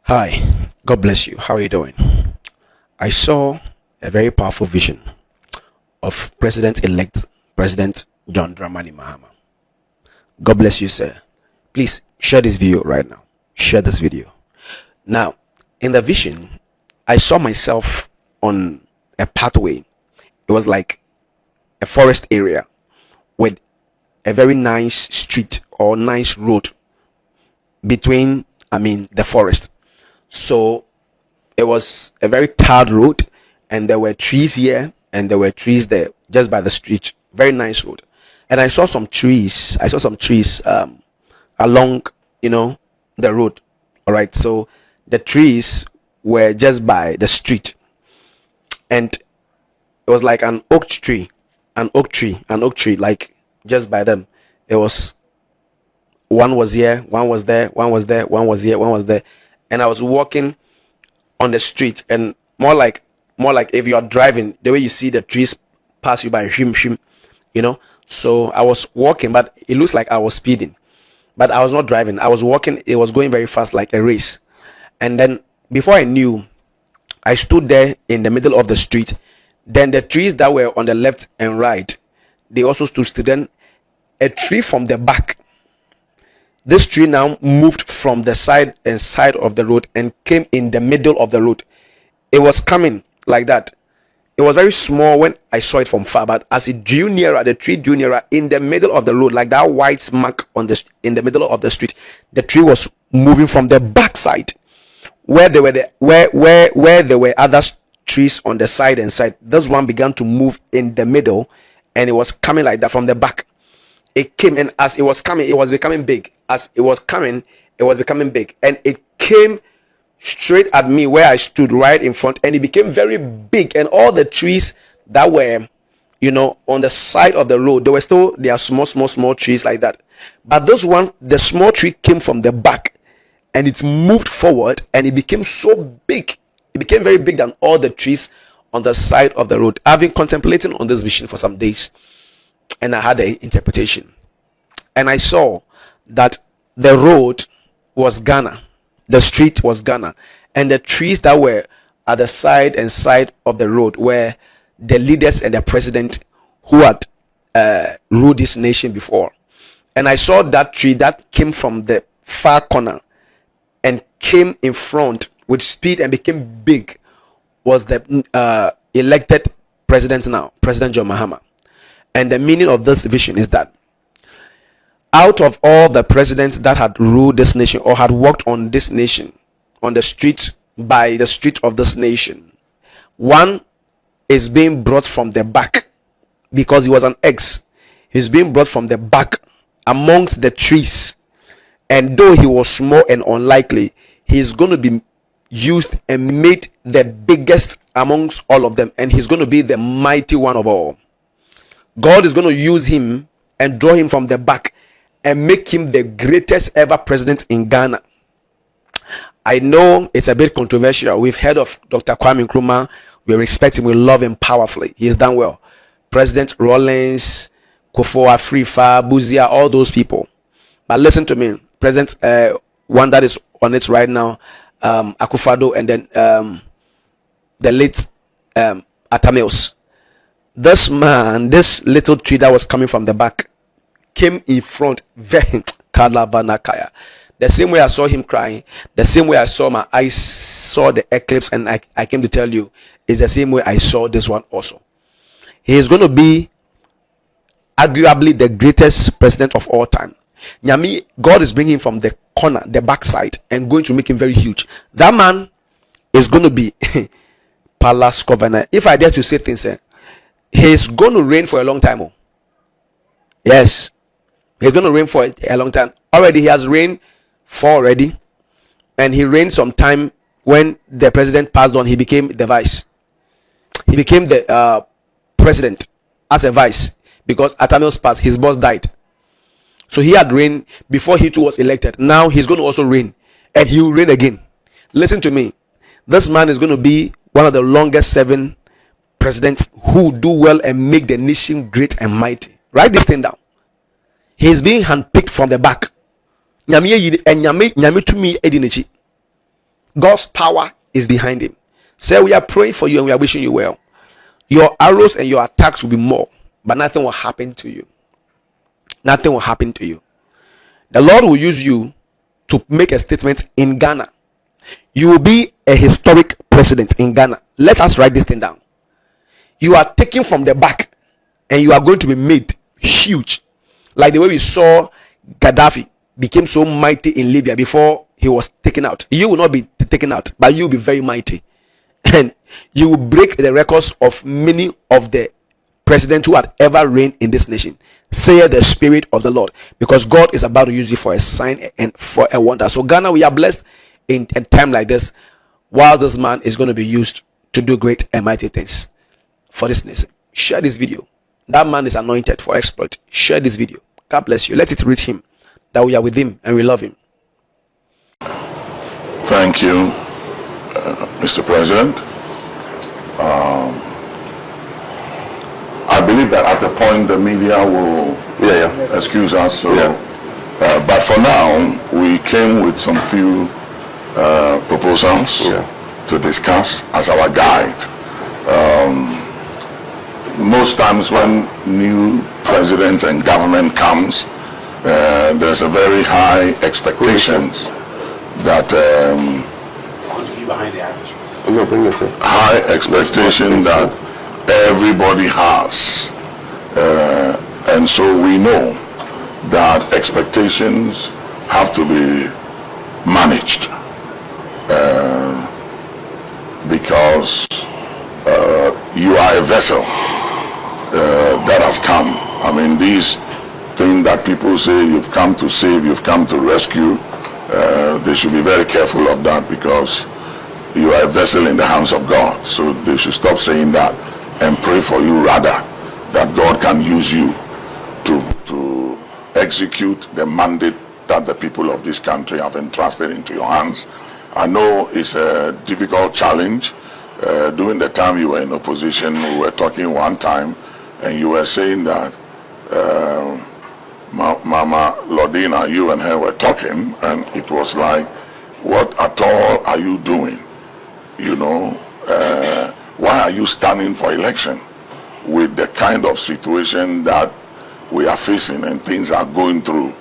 Hi, God bless you. How are you doing? I saw a very powerful vision of President-elect President John Dramani Mahama. God bless you, sir. Please share this video right now. Share this video. Now, in the vision, I saw myself on a pathway. It was like a forest area with a very nice street or nice road between, the forest. So it was a very tarred road, and there were trees here and there were trees there just by the street. Very nice road. And I saw some trees. Along, the road. All right. So the trees were just by the street, and it was like an oak tree, like just by them. There was one was here, one was there, one was there, one was here, one was there, and I was walking on the street, and more like if you are driving, the way you see the trees pass you by, so I was walking, but it looks like I was speeding, but I was not driving. I was walking. It was going very fast, like a race. And then before I knew, I stood there in the middle of the street. Then the trees that were on the left and right, they also stood still. Then a tree from the back, this tree now moved from the side of the road and came in the middle of the road. It was coming like that. It was very small when I saw it from far, but as it drew nearer, the tree drew nearer in the middle of the road, like that white mark in the middle of the street. The tree was moving from the back side, where there were where there were other trees on the side and side. This one began to move in the middle, and it was coming like that from the back. It came, and as it was coming, it was becoming big. As it was coming, it was becoming big, and it came straight at me where I stood right in front, and it became very big. And all the trees that were, on the side of the road, they are small trees like that. But this one, the small tree came from the back, and it moved forward, and it became so big. It became very big than all the trees on the side of the road. I've been contemplating on this vision for some days, and I had an interpretation, and I saw that the road was Ghana, the street was Ghana, and the trees that were at the side and side of the road were the leaders and the president who had ruled this nation before. And I saw that tree that came from the far corner and came in front with speed and became big was the elected president now, President John Mahama. And the meaning of this vision is that out of all the presidents that had ruled this nation or had walked on this nation, on the street, by the street of this nation, one is being brought from the back because he was an ex. He's being brought from the back amongst the trees, and though he was small and unlikely, he's going to be used and made the biggest amongst all of them, and he's going to be the mighty one of all. God is going to use him and draw him from the back and make him the greatest ever president in Ghana. I know it's a bit controversial. We've heard of Dr. Kwame Nkrumah. We respect him. We love him powerfully. He's done well. President Rawlings, Kufuor, Afrifa, Buzia, all those people. But listen to me. President, one that is on it right now, Akufado, and then the late Atamils. This man, this little tree that was coming from the back, came in front very Kalavanakaya. The same way I saw him crying, the same way I saw my eyes saw the eclipse, and I came to tell you, is the same way I saw this one also. He is going to be arguably the greatest president of all time. Nyami, God is bringing him from the corner, the backside, and going to make him very huge. That man is going to be Palace Governor. If I dare to say things, he's going to reign for a long time. Yes. He's going to reign for a long time. Already, he has reigned already. And he reigned some time when the president passed on. He became the vice. He became the president as a vice. Because at Atamil's passed, his boss died. So he had reigned before he too was elected. Now he's going to also reign. And he will reign again. Listen to me. This man is going to be one of the longest serving presidents who do well and make the nation great and mighty. Write this thing down. He's being handpicked from the back. God's power is behind him. Say, we are praying for you and we are wishing you well. Your arrows and your attacks will be more, but nothing will happen to you. Nothing will happen to you. The Lord will use you to make a statement in Ghana. You will be a historic president in Ghana. Let us write this thing down. You are taken from the back and you are going to be made huge, like the way we saw Gaddafi became so mighty in Libya before he was taken out. You will not be taken out, but you will be very mighty, and you will break the records of many of the presidents who had ever reigned in this nation. Say the Spirit of the Lord, because God is about to use you for a sign and for a wonder. So Ghana, we are blessed in a time like this, while this man is going to be used to do great and mighty things for this nation. Share this video. That man is anointed for exploit. Share this video. God bless you. Let it reach him that we are with him and we love him. Thank you, Mr. President. I believe that at the point the media will excuse us. So, but for now, we came with some few proposals to discuss as our guide. Most times when new presidents and government comes, there's a very high expectations that high expectation that everybody has, and so we know that expectations have to be managed, because you are a vessel that has come. I mean, these things that people say you've come to save, you've come to rescue, they should be very careful of that, because you are a vessel in the hands of God. So they should stop saying that and pray for you, rather, that God can use you to execute the mandate that the people of this country have entrusted into your hands. I know it's a difficult challenge. During the time you were in opposition, we were talking one time, and you were saying that Mama Lodina, you and her were talking, and it was like, what at all are you doing? You know, why are you standing for election with the kind of situation that we are facing and things are going through?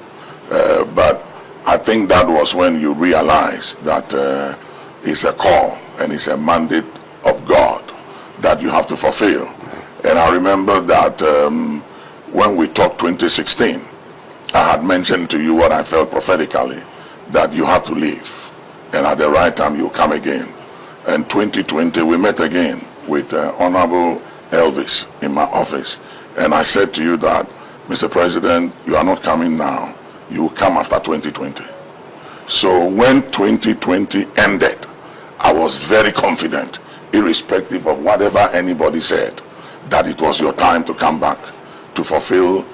But I think that was when you realized that it's a call and it's a mandate of God that you have to fulfill. And I remember that when we talked 2016, I had mentioned to you what I felt prophetically, that you have to leave, and at the right time you come again. And 2020 we met again with Honorable Elvis in my office, and I said to you that, Mr. President, you are not coming now, you will come after 2020. So when 2020 ended, I was very confident, irrespective of whatever anybody said, that it was your time to come back to fulfill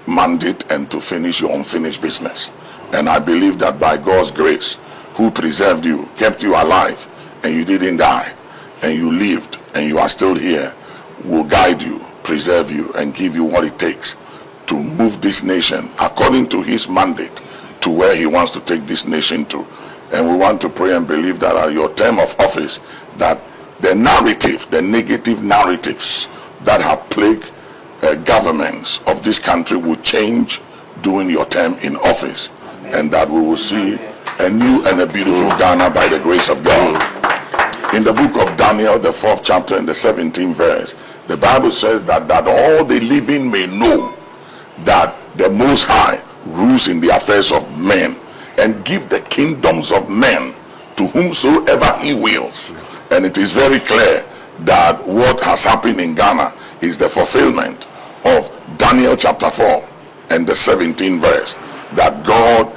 mandate and to finish your unfinished business. And I believe that by God's grace, who preserved you, kept you alive, and you didn't die, and you lived, and you are still here, will guide you, preserve you, and give you what it takes to move this nation according to his mandate to where he wants to take this nation to. And we want to pray and believe that at your term of office, that the narrative, the negative narratives that have plagued governments of this country will change during your term in office, and that we will see a new and a beautiful Ghana by the grace of God. In the book of Daniel, the 4th chapter and the 17th verse, the Bible says that all the living may know that the Most High rules in the affairs of men and give the kingdoms of men to whomsoever he wills. And it is very clear that what has happened in Ghana is the fulfillment of Daniel chapter 4 and the 17th verse, that God